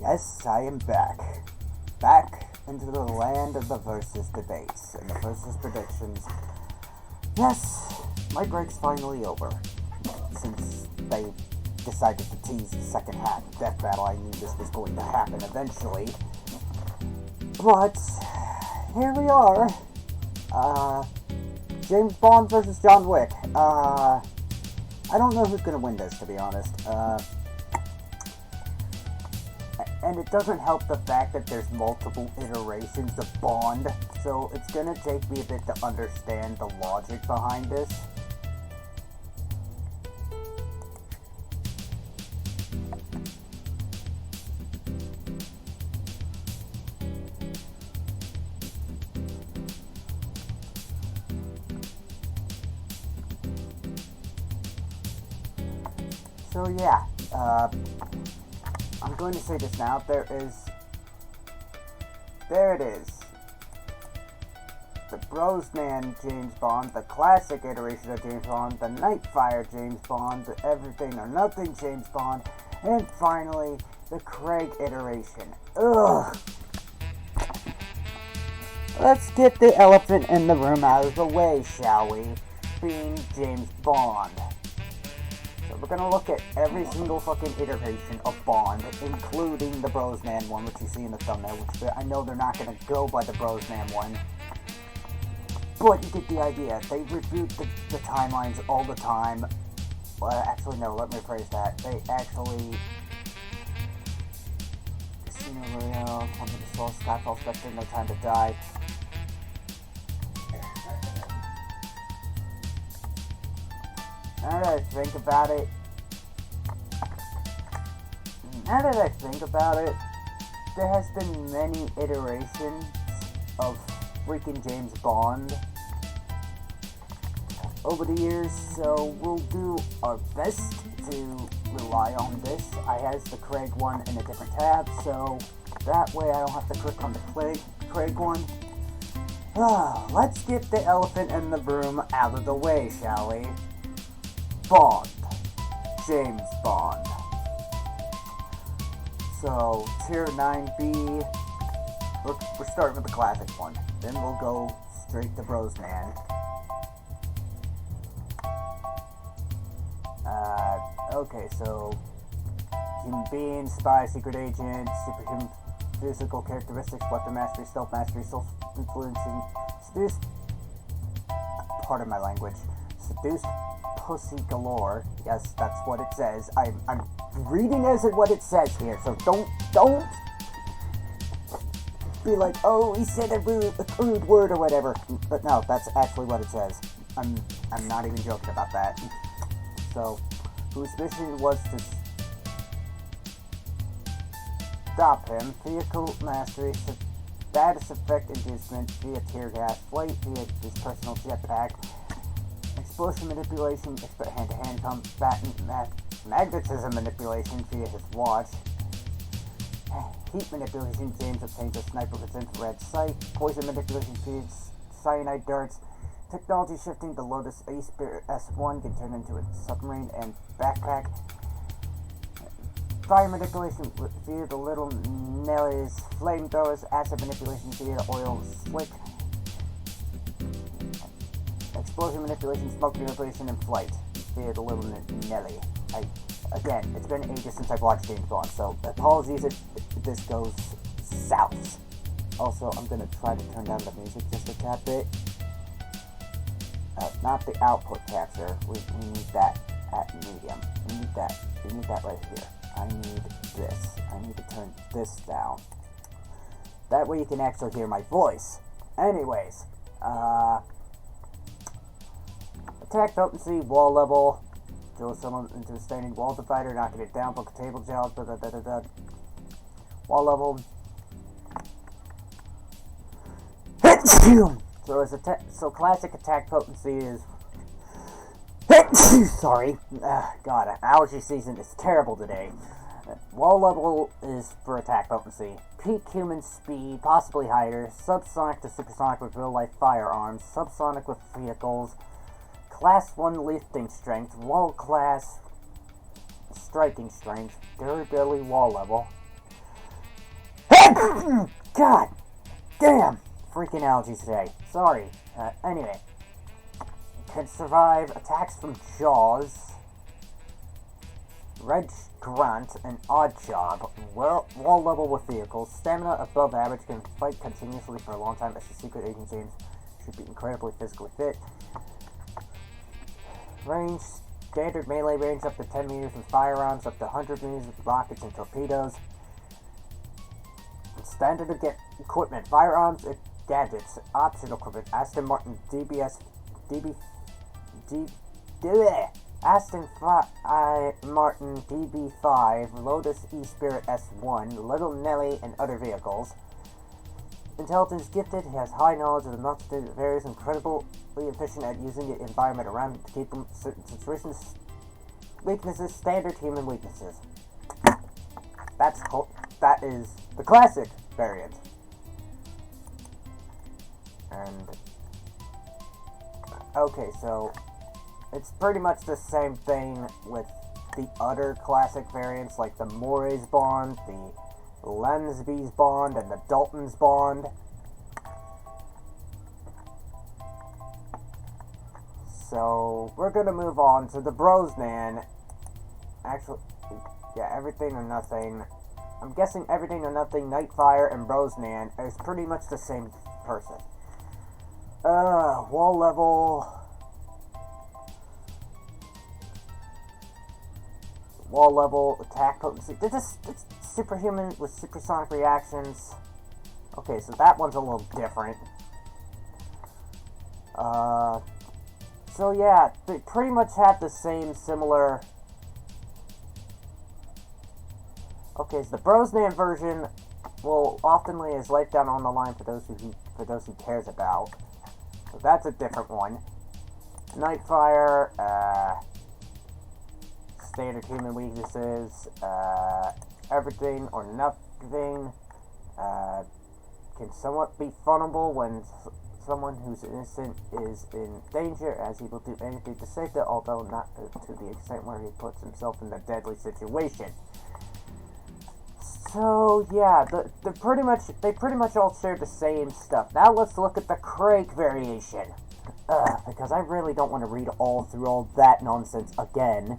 Yes, I am back. Back into the land of the versus debates and the versus predictions. Yes, my break's finally over. Since they decided to tease the second half of Death Battle, I knew this was going to happen eventually. But, here we are. James Bond versus John Wick. I don't know who's gonna win this, to be honest. And it doesn't help the fact that there's multiple iterations of Bond, so it's gonna take me a bit to understand the logic behind this. So yeah, I'm going to say this now. There it is. The Brosnan James Bond, the classic iteration of James Bond, the Nightfire James Bond, the Everything or Nothing James Bond, and finally, the Craig iteration. Ugh! Let's get the elephant in the room out of the way, shall we? Being James Bond. So we're gonna look at every single fucking iteration of Bond, including the Brosnan one, which you see in the thumbnail, which I know they're not gonna go by the Brosnan one. But you get the idea. They reboot the timelines all the time. Well, actually, no, let me rephrase that. They actually... Casino Royale, Quantum of Solace, Skyfall, Spectre, No Time to Die. Now that I think about it, there has been many iterations of freaking James Bond over the years, so we'll do our best to rely on this. I has the Craig one in a different tab, so that way I don't have to click on the Craig one. Let's get the elephant in the room out of the way, shall we? Bond. James Bond. So, Tier 9B, we're starting with the classic one. Then we'll go straight to Brosnan. Okay, so human being, spy, secret agent, superhuman physical characteristics, weapon mastery, self-influencing, seduced, pardon my language, seduced pussy galore. Yes, that's what it says. I'm reading as what it says here, so don't be like, oh, he said a rude word or whatever. But no, that's actually what it says. I'm not even joking about that. So, whose mission was to stop him, vehicle mastery, status effect inducement via tear gas, flight via his personal jetpack, explosion manipulation, hand-to-hand combat, magnetism manipulation via his watch, heat manipulation, James obtains a sniper with infrared sight, poison manipulation via cyanide darts, technology shifting, the Lotus A-Spirit S1 can turn into a submarine and backpack, fire manipulation via the Little Nelly's flamethrowers, acid manipulation via the oil slick, explosion manipulation, smoke manipulation, and flight via the Little Nelly. Again, it's been ages since I've watched James Bond, so apologies if this goes south. Also, I'm going to try to turn down the music just a tad bit. Not the output capture. We need that at medium. We need that right here. I need this. I need to turn this down. That way you can actually hear my voice. Anyways, attack potency, wall level, drill someone into a standing wall divider, knocking it down, book a table job, wall level. So classic attack potency is sorry, God, allergy season is terrible today. Wall level is for attack potency. Peak human speed, possibly higher. Subsonic to supersonic with real-life firearms. Subsonic with vehicles. Class 1 lifting strength. World class striking strength. Durability wall level. God damn! Freaking allergies today. Sorry. Anyway. Can survive attacks from Jaws, Red Grunt, and Odd Job. Wall level with vehicles. Stamina above average. Can fight continuously for a long time as a secret agent. James should be incredibly physically fit. Range. Standard melee range up to 10 meters with firearms, up to 100 meters with rockets and torpedoes. Standard equipment. Firearms, gadgets, optional equipment. Aston Martin Martin DB5, Lotus E-Spirit S1, Little Nelly, and other vehicles. Intelligence gifted, he has high knowledge of the multitude of areas, incredibly efficient at using the environment around him to keep him certain situations. Weaknesses, standard human weaknesses. That is the classic variant. And okay, so it's pretty much the same thing with the other classic variants, like the Mores Bond, the Lansby's Bond, and the Dalton's Bond. So we're gonna move on to the Brosnan. Actually, yeah, Everything or Nothing. I'm guessing Everything or Nothing, Nightfire, and Brosnan is pretty much the same person. Wall level, attack potency. It's superhuman with supersonic reactions. Okay, so that one's a little different. So yeah, they pretty much have the same similar. Okay, so the Brosnan version will often lay his life down on the line for those he cares about. So that's a different one. Nightfire, standard human weaknesses, Everything or Nothing, can somewhat be vulnerable when someone who's innocent is in danger, as he will do anything to save them, although not to the extent where he puts himself in a deadly situation. So yeah, they pretty much all share the same stuff. Now let's look at the Craig variation, because I really don't want to read through all that nonsense again.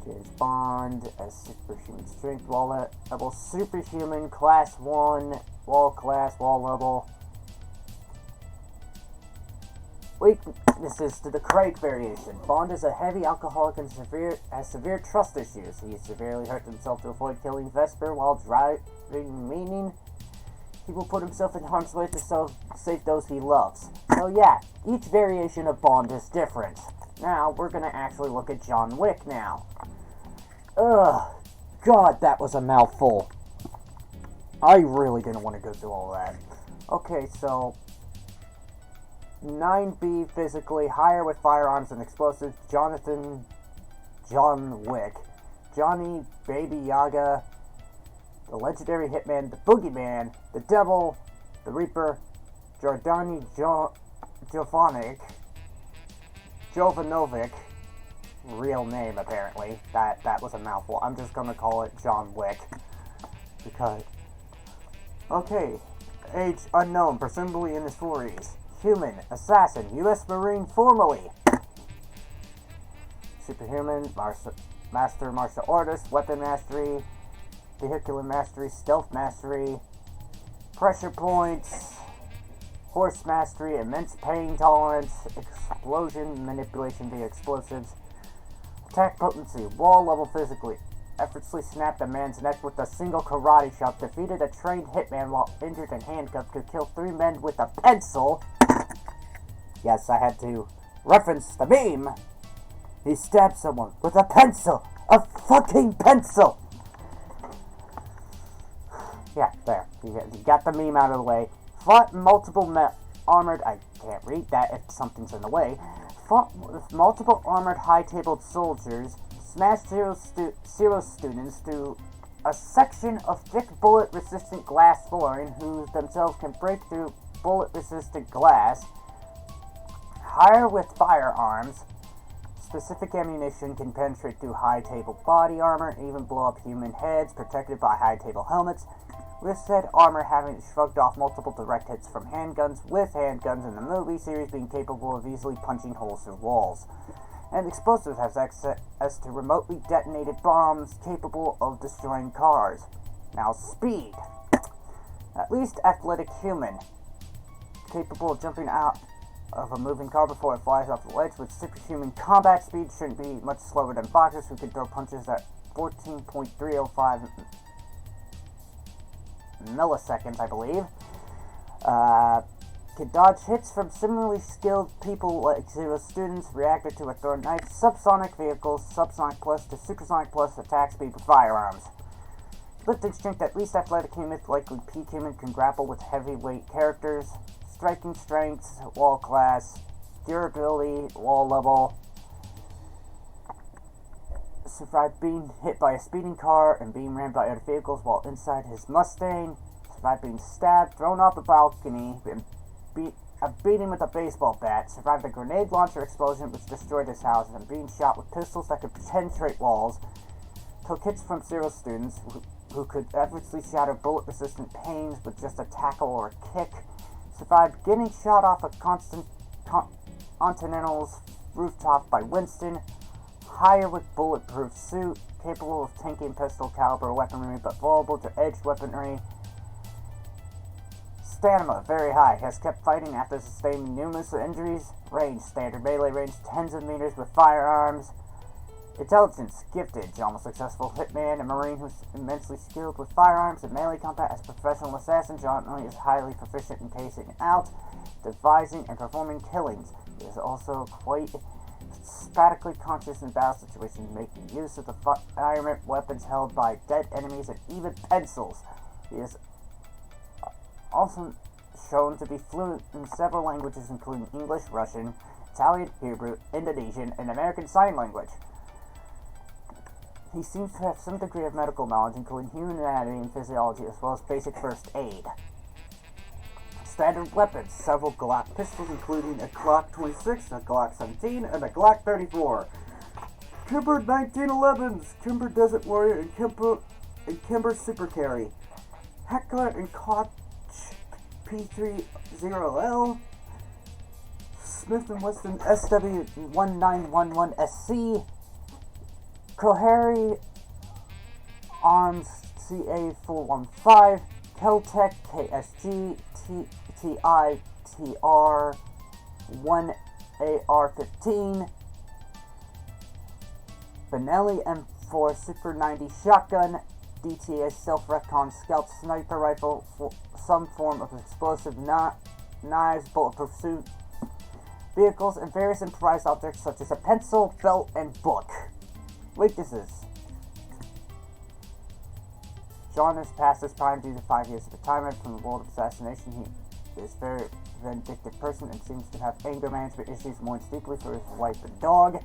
James Bond as superhuman strength, wall level, superhuman, class 1, wall level. Weaknesses to the Craig variation. Bond is a heavy alcoholic and has severe trust issues. He severely hurt himself to avoid killing Vesper while driving, meaning he will put himself in harm's way to save those he loves. So yeah, each variation of Bond is different. Now, we're gonna actually look at John Wick now. Ugh, God, that was a mouthful. I really didn't want to go through all that. Okay, so 9B physically, higher with firearms and explosives, John Wick, Johnny Baby Yaga, the legendary hitman, the boogeyman, the devil, the reaper, Jordani Jovanovic, real name apparently, that was a mouthful. I'm just gonna call it John Wick, because, okay, age unknown, presumably in his 40s. Human, assassin, U.S. Marine formerly. Superhuman, master martial artist, weapon mastery, vehicular mastery, stealth mastery, pressure points, horse mastery, immense pain tolerance, explosion manipulation via explosives, attack potency, wall level physically, effortlessly snapped a man's neck with a single karate chop, defeated a trained hitman while injured and handcuffed, could kill 3 men with a pencil. Yes, I had to reference the meme. He stabbed someone with a pencil! A fucking pencil! Yeah, there. You got the meme out of the way. Fought multiple armored... I can't read that if something's in the way. Fought with multiple armored high-tabled soldiers. Smashed zero students through a section of thick bullet-resistant glass flooring who themselves can break through bullet-resistant glass. Higher with firearms. Specific ammunition can penetrate through high-table body armor and even blow up human heads protected by high-table helmets. with said armor having shrugged off multiple direct hits from handguns, with handguns in the movie series being capable of easily punching holes through walls. And explosives has access to remotely detonated bombs capable of destroying cars. Now speed. At least athletic human, capable of jumping out of a moving car before it flies off the ledge. With superhuman combat speed, shouldn't be much slower than boxers who can throw punches at 14.305 milliseconds, I believe. Can dodge hits from similarly skilled people like Zero students, reacted to a thrown knife, subsonic vehicles, subsonic plus to supersonic plus attack speed with firearms. Lifting strength, at least athletic human, likely peak human, can grapple with heavyweight characters. Striking strength, wall class. Durability, wall level. Survived being hit by a speeding car and being rammed by other vehicles while inside his Mustang. Survived being stabbed, thrown off a balcony, and beaten with a baseball bat. Survived a grenade launcher explosion which destroyed his house, and being shot with pistols that could penetrate walls. Took hits from Zero students who could effortlessly shatter bullet-resistant panes with just a tackle or a kick. Survived getting shot off a Continental's rooftop by Winston. Higher with bulletproof suit, capable of tanking pistol caliber weaponry but vulnerable to edged weaponry. Stamina very high, has kept fighting after sustaining numerous injuries. Range, standard melee range, tens of meters with firearms. Intelligence, gifted, almost successful hitman and marine who's immensely skilled with firearms and melee combat. As a professional assassin, John is highly proficient in casing out, devising, and performing killings. He is also quite spatically conscious in battle situations, making use of the firearm weapons held by dead enemies and even pencils. He is also shown to be fluent in several languages, including English, Russian, Italian, Hebrew, Indonesian, and American Sign Language. He seems to have some degree of medical knowledge, including human anatomy and physiology, as well as basic first aid. Standard weapons, several Glock pistols, including a Glock 26, a Glock 17, and a Glock 34. Kimber 1911s, Kimber Desert Warrior, and Kimber Super Carry. Heckler and Koch P30L. Smith & Wesson SW1911SC. Kohari Arms CA415, Keltec KSG TITR 1AR15, Benelli M4 Super 90 shotgun, DTA self-recon scout sniper rifle, for some form of explosive knives, bulletproof suit, vehicles, and various improvised objects such as a pencil, belt, and book. Weaknesses. John has passed his prime due to 5 years of retirement from the world of assassination. He is a very vindictive person and seems to have anger management issues, mourns deeply for his wife and dog.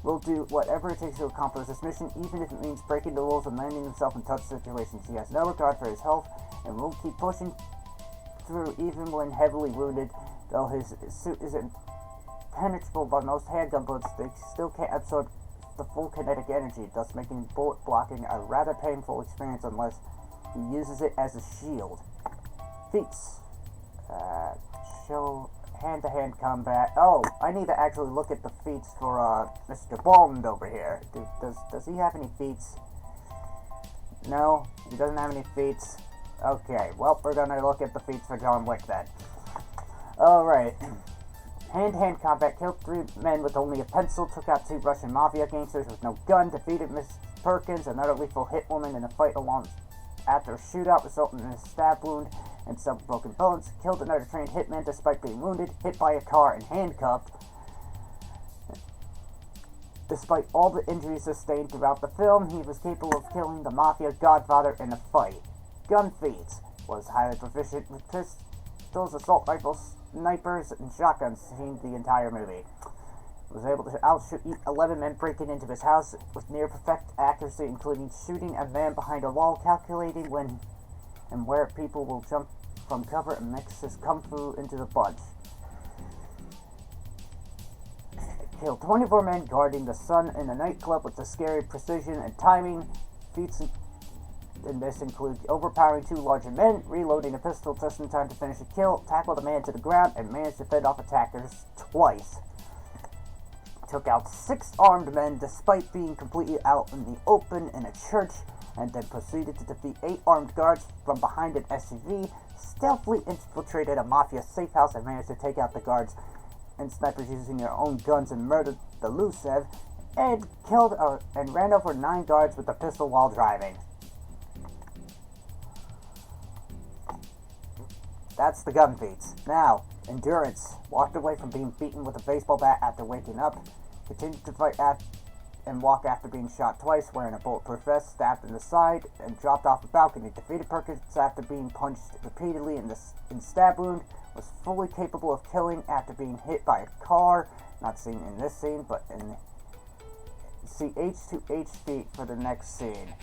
Will do whatever it takes to accomplish this mission, even if it means breaking the rules and landing himself in tough situations. He has no regard for his health and will keep pushing through even when heavily wounded. Though his suit is impenetrable by most handgun bullets, they still can't absorb the full kinetic energy, thus making bullet blocking a rather painful experience unless he uses it as a shield. Feats. Show hand-to-hand combat. Oh, I need to actually look at the feats for Mr. Bond over here. Does he have any feats? No, he doesn't have any feats. Okay, well, we're gonna look at the feats for John Wick then. Alright. Hand-to-hand combat, killed 3 men with only a pencil, took out 2 Russian mafia gangsters with no gun, defeated Miss Perkins, another lethal hit woman in a fight along after a shootout resulting in a stab wound and some broken bones, killed another trained hitman despite being wounded, hit by a car and handcuffed. Despite all the injuries sustained throughout the film, he was capable of killing the mafia godfather in a fight. Gun feats, was highly proficient with pistols, assault rifles, snipers, and shotguns seen the entire movie. Was able to outshoot 11 men breaking into his house with near perfect accuracy, including shooting a man behind a wall, calculating when and where people will jump from cover, and mix his kung fu into the bunch. Killed 24 men guarding the sun in a nightclub with a scary precision and timing. Feats in this include overpowering two larger men, reloading a pistol just in time to finish a kill, tackle the man to the ground, and manage to fend off attackers twice. Took out 6 armed men despite being completely out in the open in a church, and then proceeded to defeat 8 armed guards from behind an SUV, stealthily infiltrated a mafia safe house and managed to take out the guards and snipers using their own guns and murdered the Lusev, and killed and ran over 9 guards with a pistol while driving. That's the gun feats. Now, endurance. Walked away from being beaten with a baseball bat after waking up. Continued to fight and walk after being shot twice, wearing a bulletproof vest, stabbed in the side, and dropped off a balcony. Defeated Perkins after being punched repeatedly in stab wound. Was fully capable of killing after being hit by a car. Not seen in this scene, but in... See H2H feet for the next scene.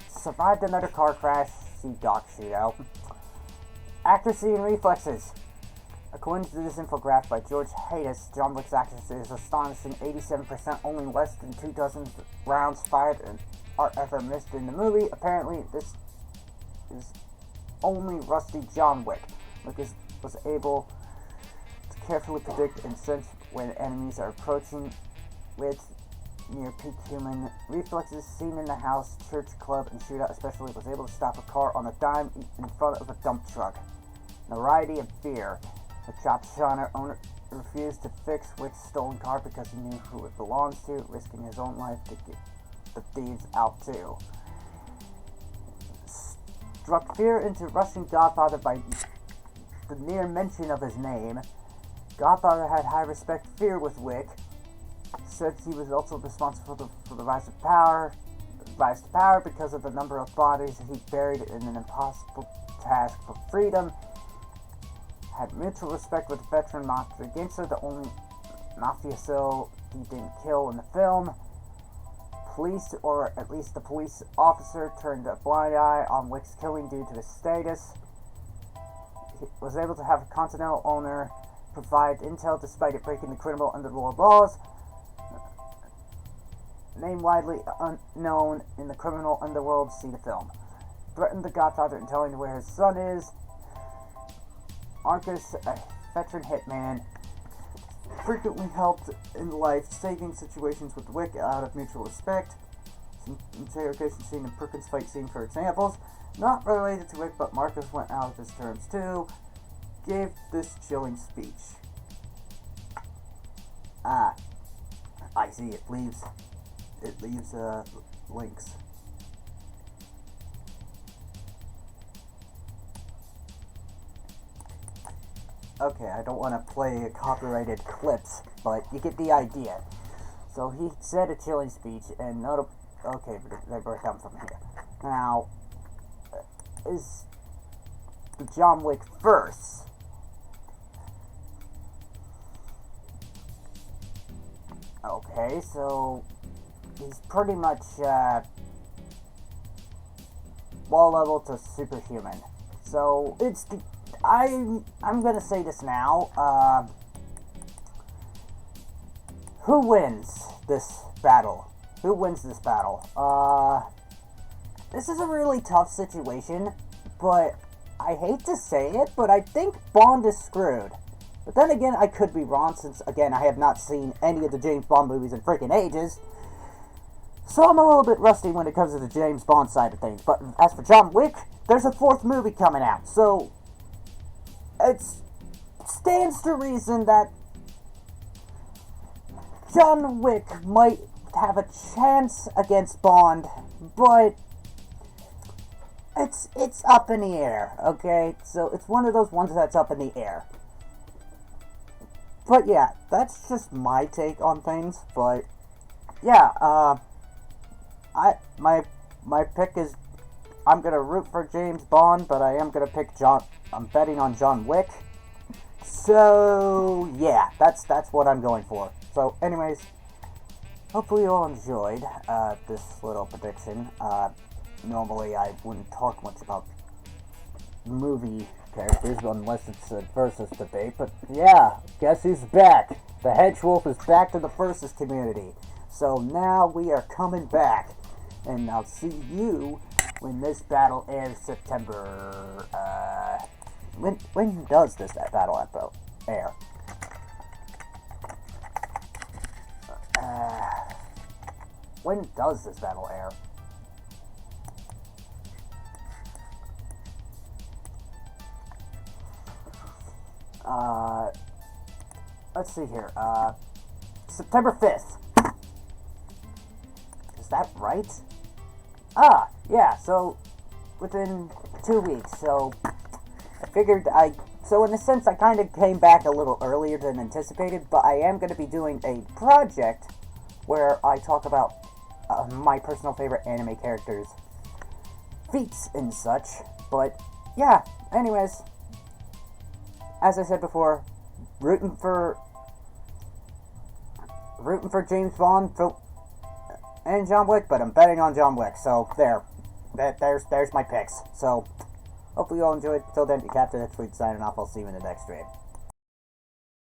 Survived another car crash. See Doc shootout. Accuracy and reflexes. According to this infographic by George Hayes, John Wick's accuracy is astonishing 87%, only less than 24 rounds fired are ever missed in the movie. Apparently, this is only rusty John Wick. Wick was able to carefully predict and sense when enemies are approaching with near peak human reflexes seen in the house, church, club, and shootout especially. Was able to stop a car on a dime in front of a dump truck. Notoriety and fear. The shop owner refused to fix Wick's stolen car because he knew who it belongs to, risking his own life to get the thieves out too. Struck fear into Russian Godfather by the near mention of his name. Godfather had high respect fear with Wick. Said he was also responsible for the rise to power because of the number of bodies he buried in an impossible task for freedom. Had mutual respect with the veteran mafia gangster, the only mafioso he didn't kill in the film. Police, or at least the police officer, turned a blind eye on Wick's killing due to his status. He was able to have a continental owner provide intel despite it breaking the criminal underworld laws. Name widely unknown in the criminal underworld, see the film. Threatened the Godfather in telling where his son is. Marcus, a veteran hitman, frequently helped in life-saving situations with Wick out of mutual respect. Some interrogation scene and Perkins fight scene for examples. Not related to Wick, but Marcus went out of his terms too. Gave this chilling speech. I see it leaves links. Okay, I don't want to play copyrighted clips, but you get the idea. So he said a chilling speech, and okay, they broke down from here. Now, is the John Wick verse. Okay, so he's pretty much wall level to superhuman. So it's the I'm gonna say this now. Who wins this battle? Who wins this battle? This is a really tough situation, but I hate to say it, but I think Bond is screwed. But then again, I could be wrong, since, again, I have not seen any of the James Bond movies in freaking ages. So I'm a little bit rusty when it comes to the James Bond side of things. But as for John Wick, there's a 4th movie coming out, so it stands to reason that John Wick might have a chance against Bond, but it's up in the air, okay? So it's one of those ones that's up in the air. But yeah, that's just my take on things. But yeah, my pick is, I'm gonna root for James Bond, but I am gonna pick I'm betting on John Wick. So yeah, that's what I'm going for. So anyways, hopefully you all enjoyed this little prediction. Normally I wouldn't talk much about movie characters, unless it's a versus debate. But yeah, guess who's back? The Hedgewolf is back to the versus community. So now we are coming back, and I'll see you when this battle airs September. When does this battle air? When does this battle air? Let's see here. September 5th. Is that right? Yeah, so within 2 weeks. So I figured so in a sense I kind of came back a little earlier than anticipated, but I am going to be doing a project where I talk about my personal favorite anime characters, feats and such. But yeah, anyways, as I said before, rooting for James Bond and John Wick, but I'm betting on John Wick. So there's my picks. So hopefully you all enjoyed. Till then, Captain Hedgewolf signing off. I'll see you in the next stream.